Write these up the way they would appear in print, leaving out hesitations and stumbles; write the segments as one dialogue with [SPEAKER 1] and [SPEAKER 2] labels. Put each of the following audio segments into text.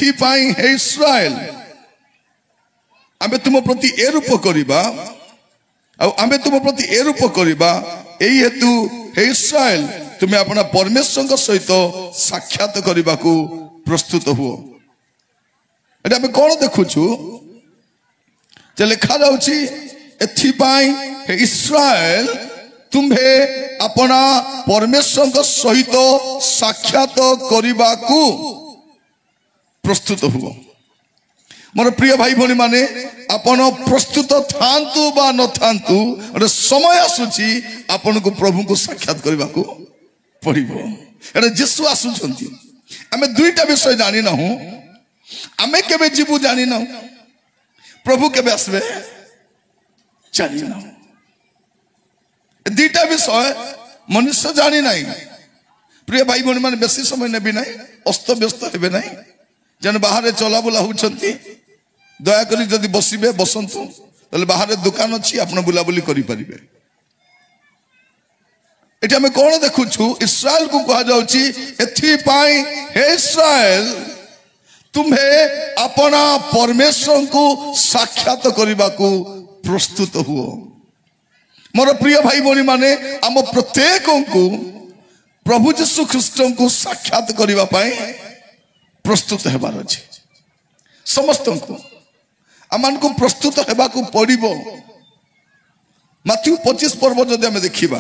[SPEAKER 1] एथिपाई हे इस्राएल आमे तुम प्रति ए रूप करिबा आमे तुम प्रति ए रूप करिबा एई हेतु हे इस्राएल तुम्हें अपना परमेश्वर सहित साक्षात करने को प्रस्तुत हुओ। आम कौन देखुचु लिखा जाउची एथिपाई हे इस्राएल तुम्हें अपना परमेश्वर सहित साक्षात करने को प्रस्तुत हुओ। मोर प्रिय भाई भौणी माने आपण प्रस्तुत थांतु बा न थांतु गोटे समय आसूची आपण को प्रभु को साक्षात करने को पड़िबो। एटा जीसु आसुछंती आमे दुईटा विषय जानि ना हूं आमे केबे जीवु जानि ना प्रभु केबे आसबे जानि ना दुईटा विषय मनुष्य जानि नाही। प्रिय भाई भौणी माने बेसी समय नेबी नाही अस्त व्यस्त हेबे नाही जन बाहर चला बुला होउछंती दया करी जदि बसिबे बसंतु तले बाहर दुकान अछि आपण बुला बुली करि परिबे। एटी हमें कौन देखुछु इस्राएल को कहा जाउची एथिपाई हे इस्राएल तुम्हें अपना परमेश्वर को साक्षात करने को प्रस्तुत हुओ। मोर प्रिय भाई भौणी माने आम प्रत्येक को प्रभु यीशु ख्रीष्ट को साक्षात करने पाई प्रस्तुत हेबार अछि। समस्त को आमान को प्रस्तुत हेबा को पड़िबो। मत्थ्यू 25 पर्व जदि आमे देखिबा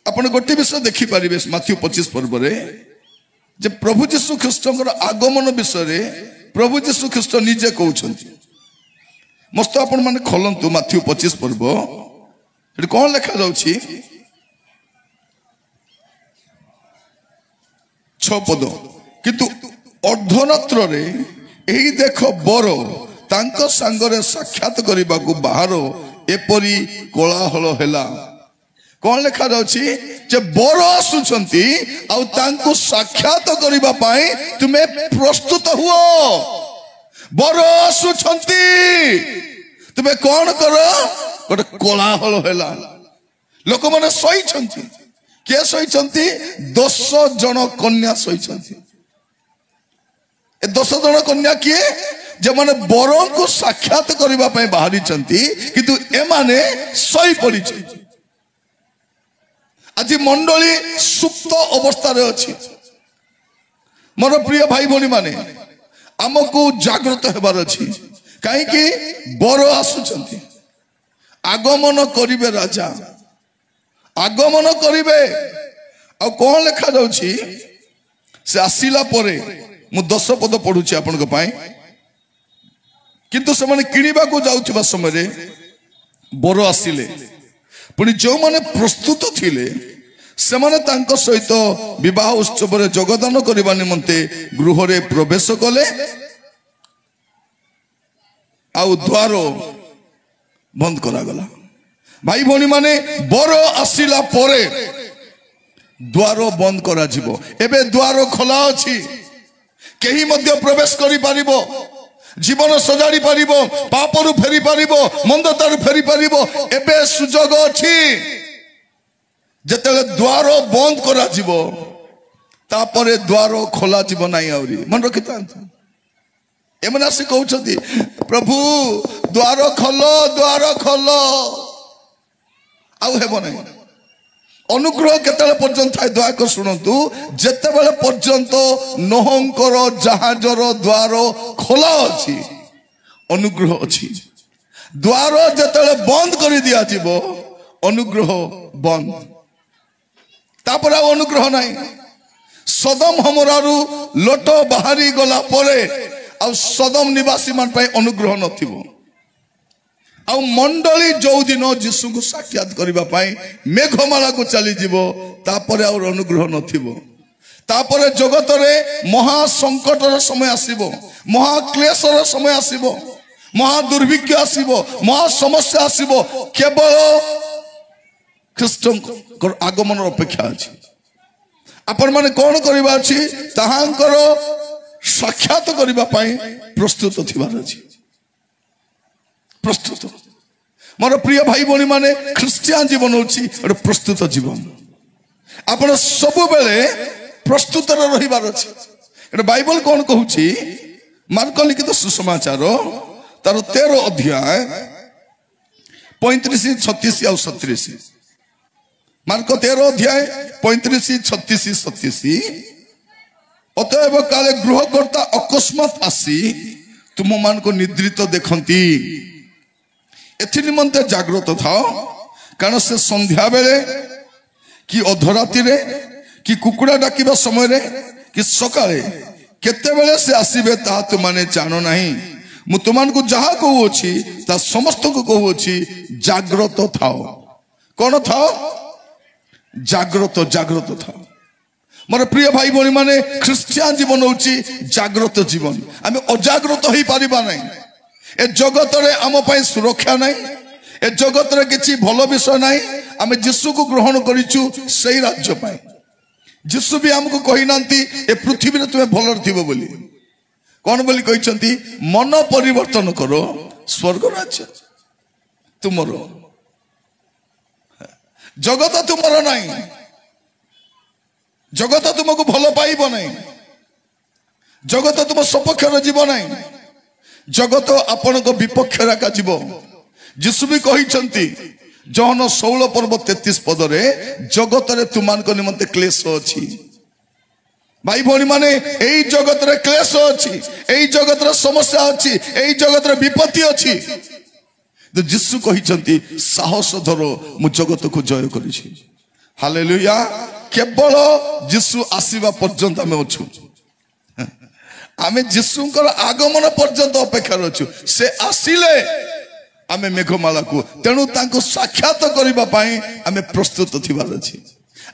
[SPEAKER 1] आपण गोटे विषय देखि पारिबे मत्थ्यू 25 पर्व रे जे प्रभु यीशु ख्रीष्टଙ୍କର आगमन विषय रे प्रभु यीशु ख्रीष्ट निजे कहउछंती। मस्त आपण माने खोलंतु मत्थ्यू 25 पर्व एटी कोन लिखा जाउची 6 पद किंतु अर्धरात्र रे एही देख बर तांको संगरे साक्षात करबा को बाहर एपरी कोलाहल हैला। कौन लिखा जाउची जे बर आसुछंती आउ तांको साक्षात करबा पाई तुमे प्रस्तुत हुओ। बर आसुछंती तुमे कौन करो गोटे कोलाहल हैला। लोक माने सहीछंती के सहीछंती 10 जन कन्या सहीछंती। ए 10 जन कन्या किए जे माने बर को साक्षात करबा पाई बाहरी छंती किंतु ए माने सही पड़ी छंती। आज मंडली सुप्त अवस्था रे अछि। मोर प्रिय भाई भौणी माने आमको जागृत हेबार अछि काहे कि बर आसुछंती आगमन करिवे राजा आगमन करिवे। आ कोन लिखा जाउची से आसीला परे मु 10 पद पढुची आपनक पाई किंतु से माने किनिबा को जाउथिबा समय रे बर आसीले पुणी जो माने प्रस्तुत थिले से माने तांको सहित विवाह उत्सव रे जोगदान करबा निमंते गृह रे प्रवेश कले आउ द्वार बंद करा गला। भाई भौणी माने बर आसीला परे द्वार बंद करा जिवो। एबे द्वार खोला अछि केही मध्य प्रवेश करि पारिबो जीवन सजाड़ी पारिबो पापरु फेरी पारिबो मंदतारु फेरी पारिबो। एबे सुजोग अछि जेतेले द्वार बंद करा जिवो तापरे द्वार खोला जिवो नाही। आउरी मन रखिता एमना से कहउछथि प्रभु द्वार खोलो आउ हेबो नाही। अनुग्रह केतले पर्यंत थाए दया कर सुनंतु जेतेबेले पर्यंत नोहंकर जहाजर द्वार खोला अछि अनुग्रह अछि। द्वार जेतेबेले बंद करि दिया जिवो अनुग्रह बंद तापर अनुग्रह नाही। सदम हमरारु लोट बाहरी गला परे आ सदम निवासी मान पय अनुग्रह नथिबो। आ मंडली जो दिन जीशु को साक्षात करबा पाई मेघमाला को चली जीवो तापरे और अनुग्रह नथिबो। तापरे जगत रे महा संकटर समय आसीबो महा क्लेशर समय आसीबो महा दुर्भिक्ष आसीबो महा समस्या आसीबो केवल ख्रीष्ट आगमन अपेक्षा अछि। आपण माने कोन करबा अछि ताहांकर साक्षात करबा पाई प्रस्तुत थिबार अछि। प्रस्तुत मोर प्रिय भाई भौणी माने ख्रिस्टियन जीवन होछि एक प्रस्तुत जीवन। आपण सब बेले प्रस्तुत रहिबार अछि एटा बाइबल कौन कहूची मार्क लिखित सुसमाचार तार 13 अध्याय 35 36 और 37 मार्क 13 अध्याय 35 36 37 अतएव काले गृहकर्ता अकस्मात आसी तुम मान को निद्रित देखती एथि निमंते जागृत थाओ कारण से संध्या बेले कि अधराती रे कि कुकुड़ा डाकिबा समय रे कि सकाळे केते बेले से आसीबे ता तुम माने जानो नहीं मु तुमान को जहा कहूची ता समस्त को कहूची जागृत थाओ कौन थाओ जागृत जागृत थाओ मोर प्रिय भाई भणी माने ख्रिस्टियान जीवन होची जागृत जीवन आमे अजागृत होई परिबा नहीं ए जगत रे आम पई सुरक्षा नहीं ए जगत रे किछि भलो विषय नहीं आमे यीशु को ग्रहण करिचु सही राज्य पाए यीशु भी हमको कहि नांती ए पृथ्वी रे तुमे भलो थिबो बोली कौन बोली कहिसंती मन परिवर्तन करो स्वर्ग राज्य तुमरो जगत तुमरो नहीं जगत तुमको भलो पाइब नहीं जगत तुम सपक्ष जीव नहीं जगत आपण को विपक्ष का जीव यीशु भी कहिसंती जहन 16 पर्व 33 पद रे जगत रे तुमान को निमंते क्लेश अछि भाई भणी माने एई जगत रे क्लेश अछि एई जगत रे समस्या अछि एई जगत रे विपत्ति अछि तो यीशु कहिसंती साहस धरो मु जगत को जय करिछि हालेलुया केवल यीशु आसीबा पर्यंत आमे अछु आमे यीशुंकर आगमन पर्यंत अपेक्षा अछु से आसीले आमे मेघमाला को तेणु तांको साक्षात करिबा पई आमे प्रस्तुत थिबार अछि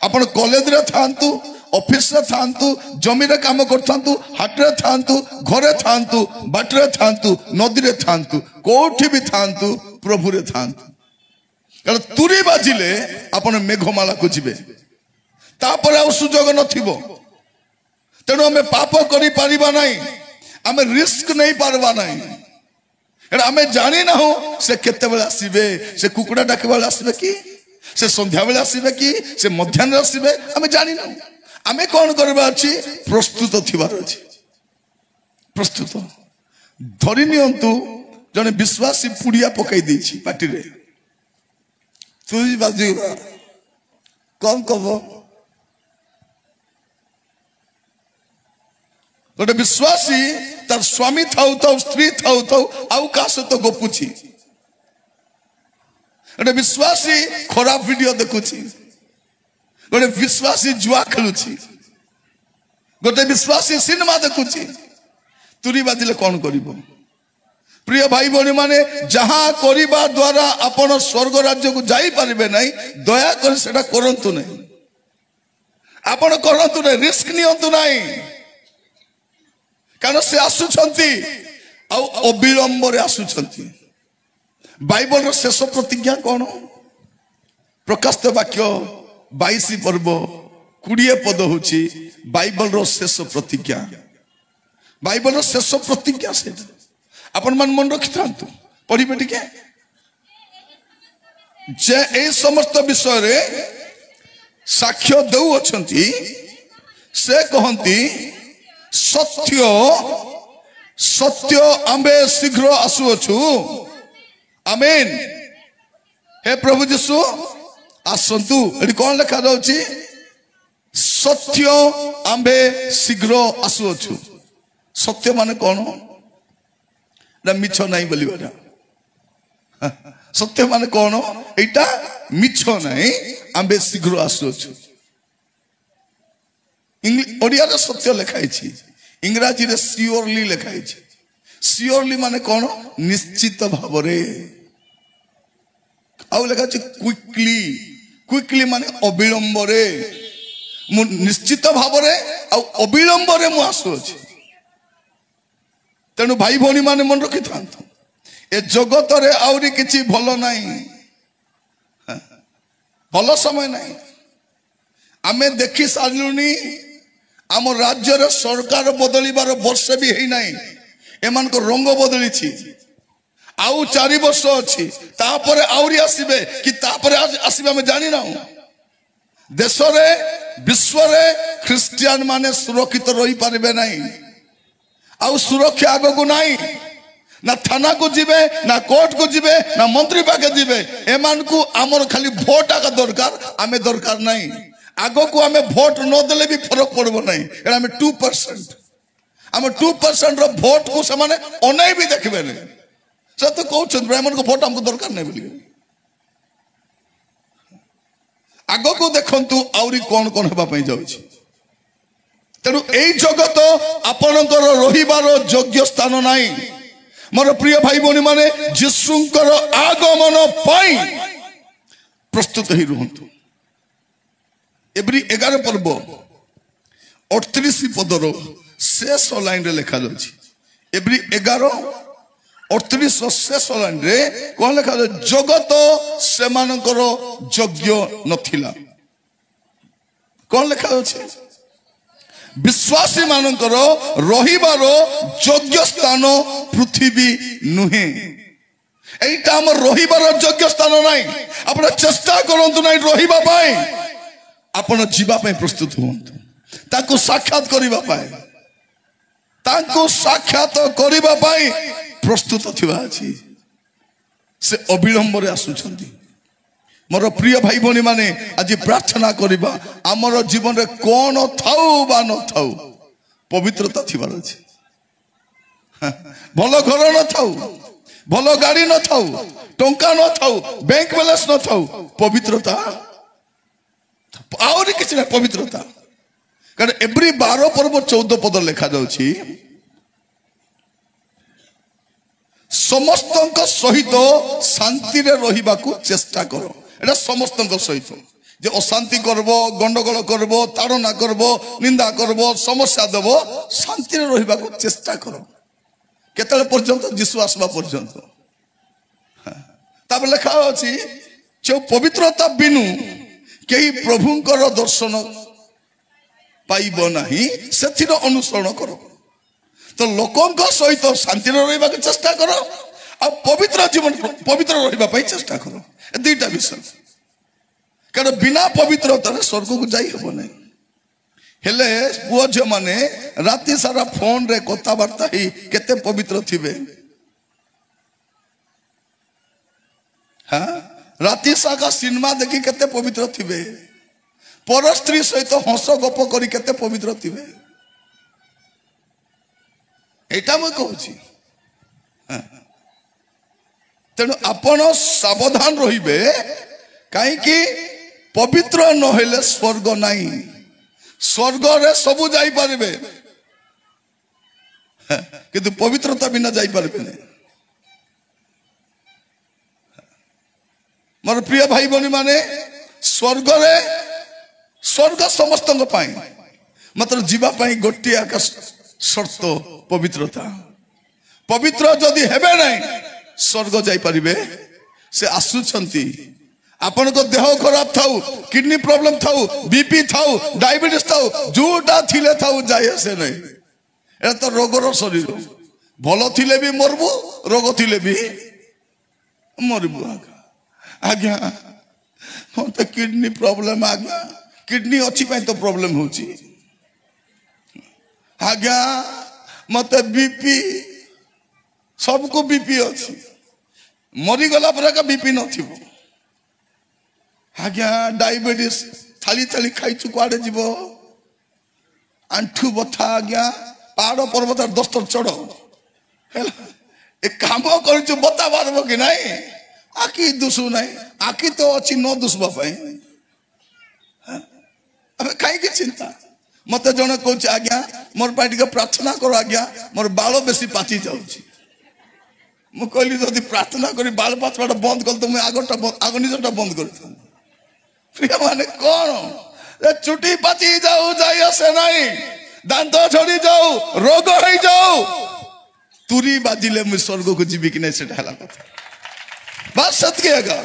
[SPEAKER 1] आपण कॉलेज रे थांतु ऑफिस रे थांतु जमी रे काम करथांतु हाट रे थांतु घरे थांतु बाट रे थांतु नदी रे थांतु कोठी भी थांतु प्रभु रे थांतु कारण तुरी बाजिले आपण मेघमाला को जिबे तापर आ सुजोग नथिबो तेणु आमे पाप करि पारिबा नाही आमे रिस्क नहीं पारबा नाही एटा आमे जानि ना हो से केते बेला आसीबे से कुकुड़ा डाके बेला आसीबे कि से संध्या बेला आसीबे कि से मध्याह्न आसीबे आमे जानि ना आमे कोन करबा अछि प्रस्तुत थिबार अछि प्रस्तुत धरि नियंतु जने विश्वासी पुड़िया पकाई देछि पाटी रे तुई बाजी कौन कहो गोटे विश्वासी तार स्वामी थाउ थाउ स्त्री थाउ थाउ आउ का सहित गपुची गोटे विश्वासी खराब वीडियो देखुची गोटे विश्वासी जुआ खेलुची गोटे विश्वासी सिनेमा देखुची तुरी बाजिले कौन करिबो प्रिय भाई भणी माने जहां करिबा द्वारा आपण स्वर्ग राज्य को जाई परिबे नहीं दया कर सेटा करंतु नहीं आपण करंतु नहीं रिस्क नियंतु नहीं कारण से आसुछंती आ अविलंब रे आसुछंती बाइबल रो शेष प्रतिज्ञा कौन प्रकाशित वाक्य 22 पर्व 20 पद होची बाइबल रो शेष प्रतिज्ञा बाइबल रो शेष प्रतिज्ञा से आपण मन रखि थांतु पढ़िबे टिके जे ए समस्त विषय रे साक्ष्य देउ अछंती से कहंती सत्य सत्य आंबे शीघ्र आसुअछु आमेन हे प्रभु यीशु आसंतु एटी कोन लिखा जाउची सत्य आंबे शीघ्र आसुअछु सत्य माने कोन ना मिछ नाही बोलिबा सत्य माने कोन एटा मिछ नाही आंबे शीघ्र आसुअछु ओडिया रे सत्य लिखाई छी इंग्राजी रे सियोरली लिखाई छी सियोरली माने कोन निश्चित भाव रे आउ लिखा छी क्विकली क्विकली माने अविलंब रे मु निश्चित भाव रे आ अविलंब रे मु आसु छी तेनु भाई भणी माने मन रखि थांतो ए जगत रे आउरी किछि भलो नाही भलो समय नाही आमे देखि सारलुनी आम राज्य रे सरकार बदलिबार वर्ष भी है नहीं एमान को रंग बदली छी आउ 4 वर्ष अछि तापरे आउरी आसीबे कि तापरे आसीबे हम जानि ना देश रे विश्व रे ख्रिस्टियन माने सुरक्षित रही पारिबे नहीं आउ सुरक्षा आगो को नहीं ना थाना को जीवे ना कोर्ट को जीवे ना मंत्री पाके जीवे एमान को आमर खाली भोट आका दरकार आमे दरकार नहीं आगो को आमे भोट न देले भी फरक पड़बो नहीं एटा आमे 2% आमे 2% रो भोट को समाने अनै भी देखबे नहीं से तो कहउछ ब्राह्मण को भोट हमको दरकार नहीं बोली आगो को देखंतु आउरी कोन कोन हेबा पई जाउछि तेनु एई जगत आपनकर रहिबार योग्य स्थान नाही मोर प्रिय भाई भौणी माने यीशुंकर आगमन पाई प्रस्तुत ही रहंतु एब्री 11 पर्व 38 पदर शेष लाइन रे लिखा जाउछि एब्री 11 38 शेष लाइन रे कोन लिखा जगत सेमानकर योग्य नथिला कोन लिखा जाउछि विश्वासी मानकर रहिबार योग्य स्थान पृथ्वी नुहे एटा हम रहिबार योग्य स्थान नाही आपण चेष्टा करंतु नाही रहिबा पाए आपण जीवा पाए प्रस्तुत होंतु ताको साक्षात करिबा पाए ताको साक्षात करिबा पाए प्रस्तुत थिबा अछि से अविलंब रे आसुछंती मोर प्रिय भाई भौणी माने आज प्रार्थना करिबा हमर जीवन रे कोन थाउ बा न थाउ पवित्रता थिबार अछि भलो घर न थाउ भलो गाड़ी न थाउ टंका न थाउ बैंक बैलेंस न थाउ पवित्रता आउरी किछ न पवित्रता कारण एवरी 12 पर्व 14 पद लिखा जाउछि समस्तक सहित शांति रे रहिबा को चेष्टा करो एटा समस्त सहित जे अशांति करबो गंडगोल करबो ताड़ना करबो निंदा करबो समस्या देबो शांति रे रहिबा को चेष्टा करो केतले पर्यंत यीशु आसबा पर्यंत तब लिखा अछि जो पवित्रता बिनु केही प्रभुंकर दर्शन पाइबो नाही सेथिर अनुसरण करो तो लोकंक सहित शांति रे रहिबा को चेष्टा करो आ पवित्र जीवन पवित्र रहिबा पई चेष्टा करो ए दुईटा विषय कारण बिना पवित्रता स्वर्ग को जाई हबो नै हेले पुओ झ माने राति सारा फोन रे कथा वार्ता ही केते पवित्र थिबे हां राति सारा सिनेमा देखि केते पवित्र थिबे पर स्त्री सहित हंस गप करी केते पवित्र थिबे एटा म कहूची तेणु आपण सावधान रहिबे काई कि पवित्र न हेले स्वर्ग नाही स्वर्ग रे सब जाई पारबे किंतु पवित्रता बिना जाई पारबे नहीं मोर प्रिय भाई भौणी माने स्वर्ग रे स्वर्ग समस्त पाई मात्र जीवा पाई गोटी आकाश शर्त पवित्रता पवित्र जदि हेबे नहीं स्वर्ग जाई पारिबे से आसुछंती आपण को देह खराब थाउ किडनी प्रॉब्लम थाउ बीपी थाउ डायबिटीज थाउ जोटा थिले थाउ जाय से नहीं एटा तो रोगर शरीर भलो थिले भी मरबू रोग थिले भी मरबू आज्ञा मते किडनी प्रॉब्लम आज्ञा किडनी अच्छी पाई तो प्रॉब्लम होची आज्ञा मते बीपी सबको बीपी अच्छी मरी गला पर का बीपी नथिबो आज्ञा डायबिटीज थाली थाली खाई कुआडे जीव आंठू बथा आज्ञा पहाड़ पर्वत 10 थर चढ़ ए काम कर बता पारब कि नहीं आखि दुसु नहीं आखि तो अच्छी न दुसबा कहीं चिंता मत जन कह आज्ञा मोर पाई प्रार्थना करो आज्ञा मोर बाल बेसी पाची जाऊँगी मुझे कहली जदि प्रार्थना करी बाल पाचवाटा बंद कर तो मुझे आग निजटा बंद कर प्रिय माने कौन चुटी पाची जाऊ जाई आसे नहीं दांत छड़ी जाऊ रोग हो जाऊ तुरी बाजिले मुझे स्वर्ग को जीवी कि नहीं से कथा बस सत्य आगा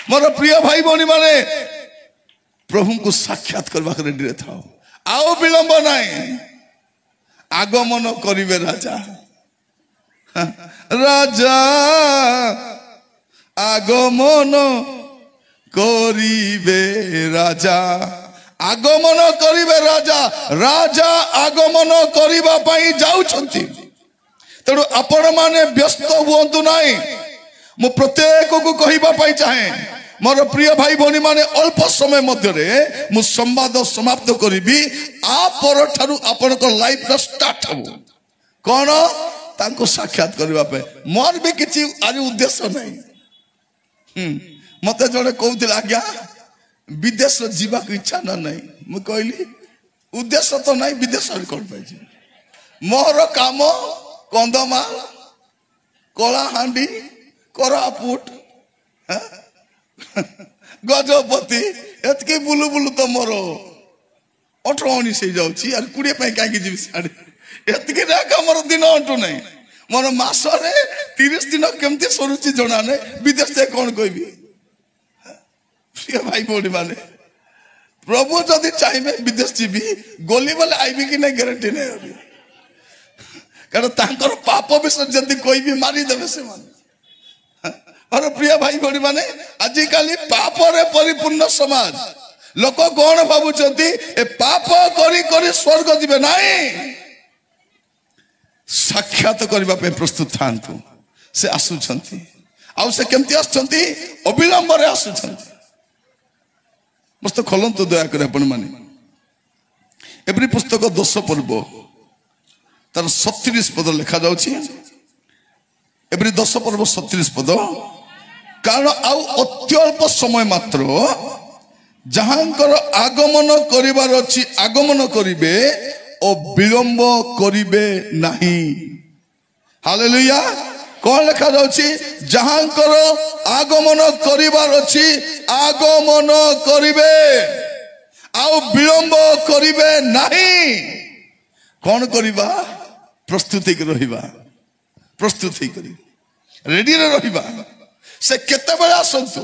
[SPEAKER 1] मोर प्रिय भाई भौणी माने प्रभु को साक्षात करबा रेडी रे थाओ आओ विलंब नहीं आगमन करिवे राजा राजा आगमन करिबे राजा आगमन करिबे राजा राजा आगमन करिबा पई जाउछंती तेणु आपण माने व्यस्त हुअंतु नाही मु प्रत्येक को कहिबा पई चाहे मोर प्रिय भाई भौणी माने अल्प समय मध्यरे मु संवाद समाप्त करिबी आ पर ठारू आपण को लाइफ रा स्टार्ट हबो कोन तांको साक्षात करबा पे मोर भी किछि आज उद्देश्य नहीं मते जड़े कहूथिल आज्ञा विदेश जीवा को इच्छा ना नहीं मु कहली उद्देश्य तो नहीं विदेश कोन पाइछि मोर काम कंदमाल कलाहांडी कोरापुट गजपति एतके बुलु बुलु तो मोर 18-19 से जाउछि यार 20 पे काहे जीवि साडे एतके राका मोर दिन अंटू नहीं मोर मास रे 30 दिन केमते सरुछि जणा नै विदेश से कोन कहबी प्रिय भाई बोडी माने प्रभु जदि चाहिए विदेश जीवी गोली वाले आईबी कि नहीं गारंटी नहीं कारण तांकर पाप विषय जदि कोई भी मारी देवे से मान और प्रिय भाई भौणी माने आजिकाली पाप रे परिपूर्ण समाज लोक कौन भावुचंती ए पाप करी करी स्वर्ग जीवे नहीं साक्षात करबा पे प्रस्तुत थांतु से आसुचंती आउ से केमती आसुचंती अविलंब रे आसुचंती मस्त खोलंतु दया करे आपण माने एवरी पुस्तक 10 पर्व तार 37 पद लिखा जाउछि एवरी 10 पर्व 37 पद कारण आउ अत्यल्प समय मात्र जहांकर आगमन करिवार अछि आगमन करिवे ओ विलंब करिवे नाही हालेलुया कौन लिखा जाउछि जहांकर आगमन करिवार अछि आगमन करिवे आउ विलंब करिवे नाही कौन करिबा प्रस्तुति के रहिबा प्रस्तुति करी रेडी रे रहिबा से केते बेला आसंतु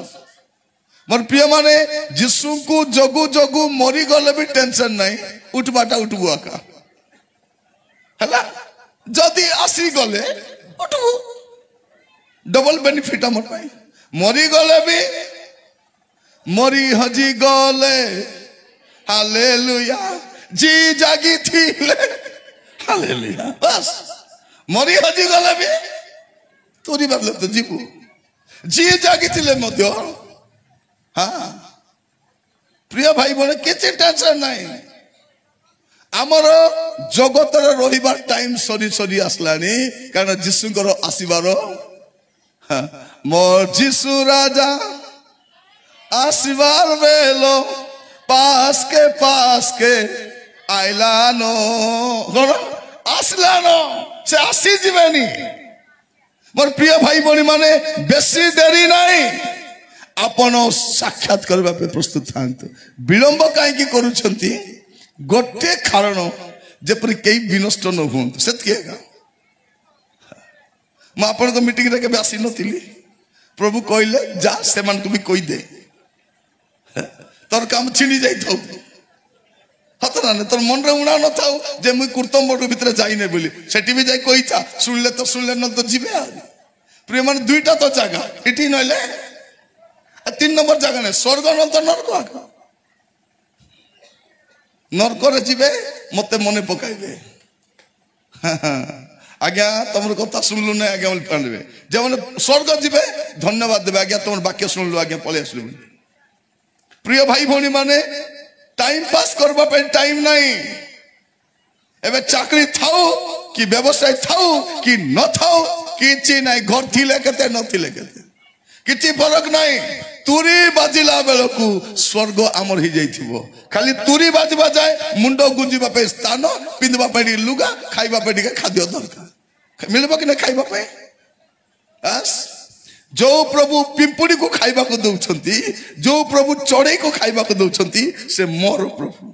[SPEAKER 1] मोर प्रिय माने यीशु को जगु जगु मरी गले भी टेंशन नहीं उठबाटा उठबु आका हला जदी आसी गले उठबु डबल बेनिफिट हमर पाई मरी गले भी मरी हजी गले हालेलुया जी जागी थिले हालेलुया बस मरी हजी गले भी तोरी बदले तो जीवु जी जागी थिले मध्य हाँ प्रिय भाई बोले किसी टेंशन नहीं आमर जगत रहिबा टाइम सरी सरी आसलानी कारण जीशुଙ୍କର आसीबार मो जीशु राजा आसीबार बेलो पास के आइलानो कौन आसलानो से आसी जीवेनी मोर प्रिय भाई बनी माने बेसी देरी नहीं आपण साक्षात करबा पे प्रस्तुत थांतु विलंब काहे की करूछंती गोटे कारण जेपरि केई विनष्ट न होंतु सेतकेगा म आपण को मीटिंग रे के आसी नथिली प्रभु कहले जा से मन को भी कोई दे तोर काम छिनी जाई थाउ हतरा ने तोर मन रे उणा न थाउ जे मुई कुर्तम बोर्ड भीतर जाई ने बोली सेठी भी जाई कोई था सुनले न तो जीवे आ प्रिय मन दुईटा तो जगह इठी नले 3 नंबर जगह ने स्वर्ग न तो नरक आका नरक रे जीवे मते मने पकाइबे आज्ञा तुम कथा सुनलु ना आज्ञा बोल पांडे जे माने स्वर्ग जीवे धन्यवाद देबे आज्ञा तुम वाक्य सुनलु आज्ञा पले आसलु प्रिय भाई भौणी माने टाइम पास करबा पे टाइम नहीं एबे चाकरी थाओ कि व्यवसाय थाओ कि न थाओ किछि नहीं घर थिले केते न थिले केते किछि फरक नहीं तुरी बाजिला बेलकू स्वर्ग आमर ही जाइथिबो खाली तुरी बाजबा जाए मुंडो गुंजिबा पे स्थान पिंदबा पे लुगा खाइबा पे खाद्य दरकार मिलबो कि न खाइबा पे बस जो प्रभु पिंपुड़ी को खाइबा को दउछंती जो प्रभु चढ़ई को खाइबा को दउछंती से मोर प्रभु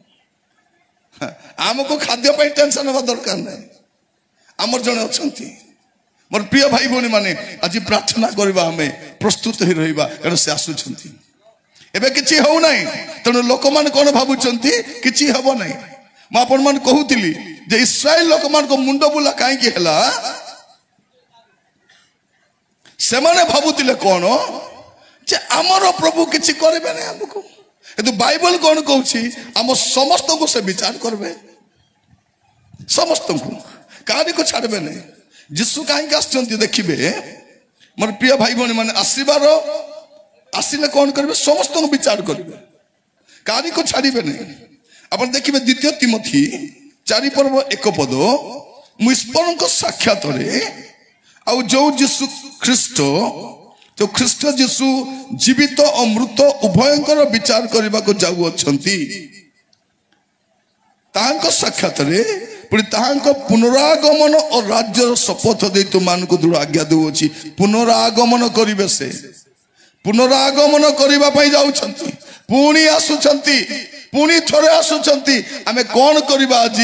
[SPEAKER 1] आमको खाद्य पे टेंशन होबा दरकार नहीं आमर जने अछंती मोर प्रिय भाई भौणी माने आज प्रार्थना करबा हमें प्रस्तुत ही रहिबा कारण से आसुछंती एबे किछि हो नाही तनो लोक मान कोन भाबुछंती किछि हबो नाही म आपन मान कहूतिली जे इस्राएल लोक मान को मुंडो बुला काहे कि हला से माने भाबुतिले कोन जे आमर प्रभु किसी करेंगे ना आमको किंतु बाइबल कौन कहूँ आम समस्त को से विचार करबे समस्त को कहानी को छाड़बे नहीं जीशु कहीं आसुँच देखिए मोर प्रिय भाई भौणी मैंने आसबार आसिले कौन करेंगे समस्त को विचार करेंगे कहानी को छाड़बे नहीं आप देखिए द्वितीय तिमोथी 4 पर्व 1 पद मु ईश्वर साक्षात आउ जो जीशु ख्रीस्ट जो ख्रीस्ट जीशु जीवित और मृत उभयंकर विचार करने को जाऊँगी साक्षात पुणी पुनरागमन और राज्य शपथ दे तुम दृढ़ आज्ञा दूची पुनरागमन करेंगे से पुनरागमन करने जाऊँगी पुणी आसुंच पुणी थोड़े आसुंच आमे कौन करवा आज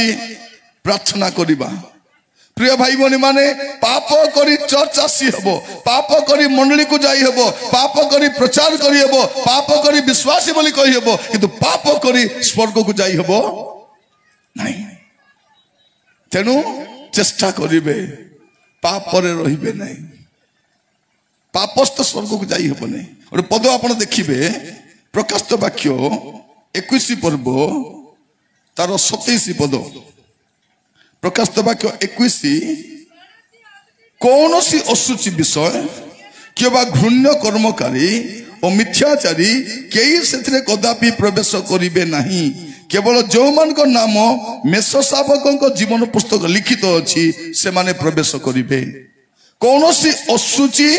[SPEAKER 1] प्रार्थना करवा प्रिय भाई भौणी माने पाप करी चर्च आसी हबो पाप करी मंडली को जाई हबो पाप करी प्रचार करी हबो पाप करी विश्वासी बोली कही हबो किंतु पाप करी स्वर्ग को जाई हबो नहीं तेणु चेष्टा करिवे पाप रे रहिबे नहीं पापस्थ स्वर्ग को जाई हबो नहीं और पद आपण देखिबे प्रकाशित वाक्य 21 पर्व तार 27 पद प्रकाशित वाक्य 21 कौन सी असुचि विषय कि घृण्य कर्मकारी और मिथ्याचारी कई से कदापि प्रवेश करेंगे नहीं केवल जो मान नाम मेष शावक जीवन पुस्तक लिखित अच्छी से माने प्रवेश करेंगे कौन सी असुचि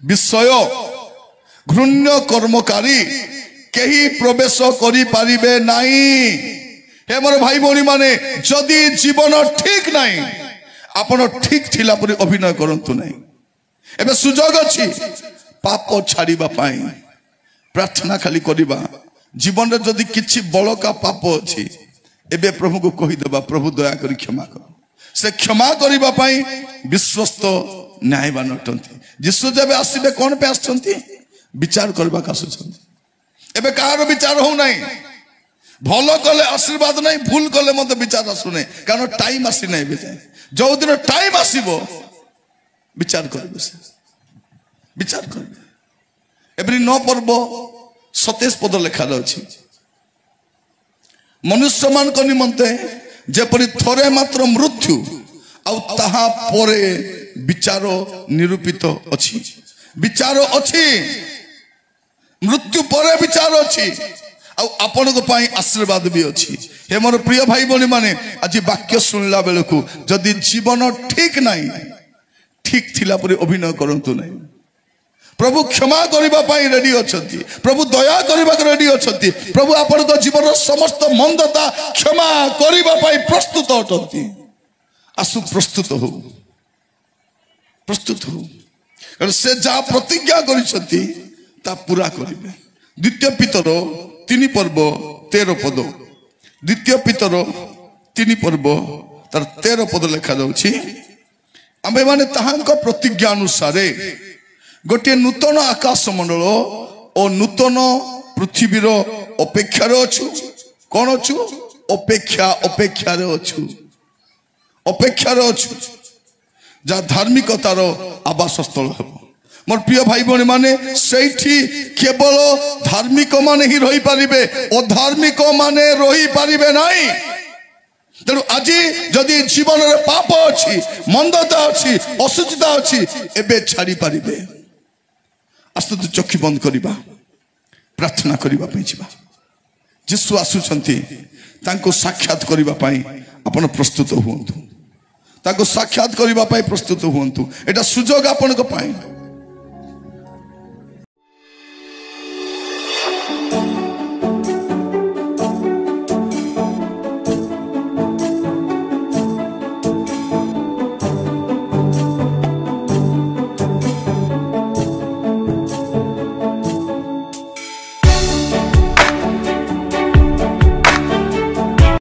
[SPEAKER 1] विषय घृण्य कर्मकारी कहीं प्रवेश करें नहीं हे मोर भाई भौणी माने जदि जीवन ठीक नहीं आपण ठीक थिला परि अभिनय करंतु नहीं एबे सुजोग अछि पाप छाड़िबा पाई प्रार्थना खाली करिबा जीवन रे जदि किछि बळका पाप अछि एबे प्रभु को कहि देबा प्रभु दया करी क्षमा कर से क्षमा करिबा पाई विश्वस्त न्यायवान अटंती जीशु जब आसीबे कोन पे आछंती विचार करबा का आछंती एबे कार विचार हो नहीं भल कले आशीर्वाद नहीं भूल कले मत विचार आसुने कारण टाइम आसी नहीं जो दिन टाइम आसीबो विचार करबे से विचार करबे एवरी 9 पर्व 27 पद लिखा अछि मनुष्य मान को निमंते जेपरि थोरे मात्र मृत्यु आउ ताहा परे विचार निरूपित अछि विचार अछि मृत्यु परे विचार अछि आपण आशीर्वाद भी अच्छी हे मोर प्रिय भाई भौणी माने आज वाक्य सुनला बेलू जदि जीवन ठीक नहीं ठीक थिला परि अभिनय करंतु नहीं प्रभु क्षमा करने रेडी अच्छा प्रभु दया करने रेडी अच्छा प्रभु आपण जीवन समस्त मंदता क्षमा करने प्रस्तुत अटंती आसु प्रस्तुत हो से जहाँ प्रतिज्ञा कर पूरा करेंगे द्वितीय पितर 3 पर्व 13 पद द्वितीय पितर 3 पर्व तार 13 पद लिखा जाउछि आमे माने ताहांक प्रतिज्ञा अनुसार गोटे नूतन आकाश मंडल और नूतन पृथ्वीर अपेक्षार अछु कौन अछु अपेक्षार अछु जा धार्मिकतार आवास स्थल हेबो मोर प्रिय भाई भौणी माने सेठी केवल धार्मिक माने ही रही पारिबे अधार्मिक माने रही पारिबे नहीं तेणु आज जदि जीवन रे पाप अछि मंदता अछि असुचिता अछि एबे छाड़ी पारिबे आस्तु चक्षु बंद करिबा प्रार्थना करिबा पई जिबा जीशु आसुछंती तांको साक्षात करिबा पई आपण प्रस्तुत हुंतु तांको साक्षात करिबा पई प्रस्तुत हुंतु एटा सुजोग आपण को पाई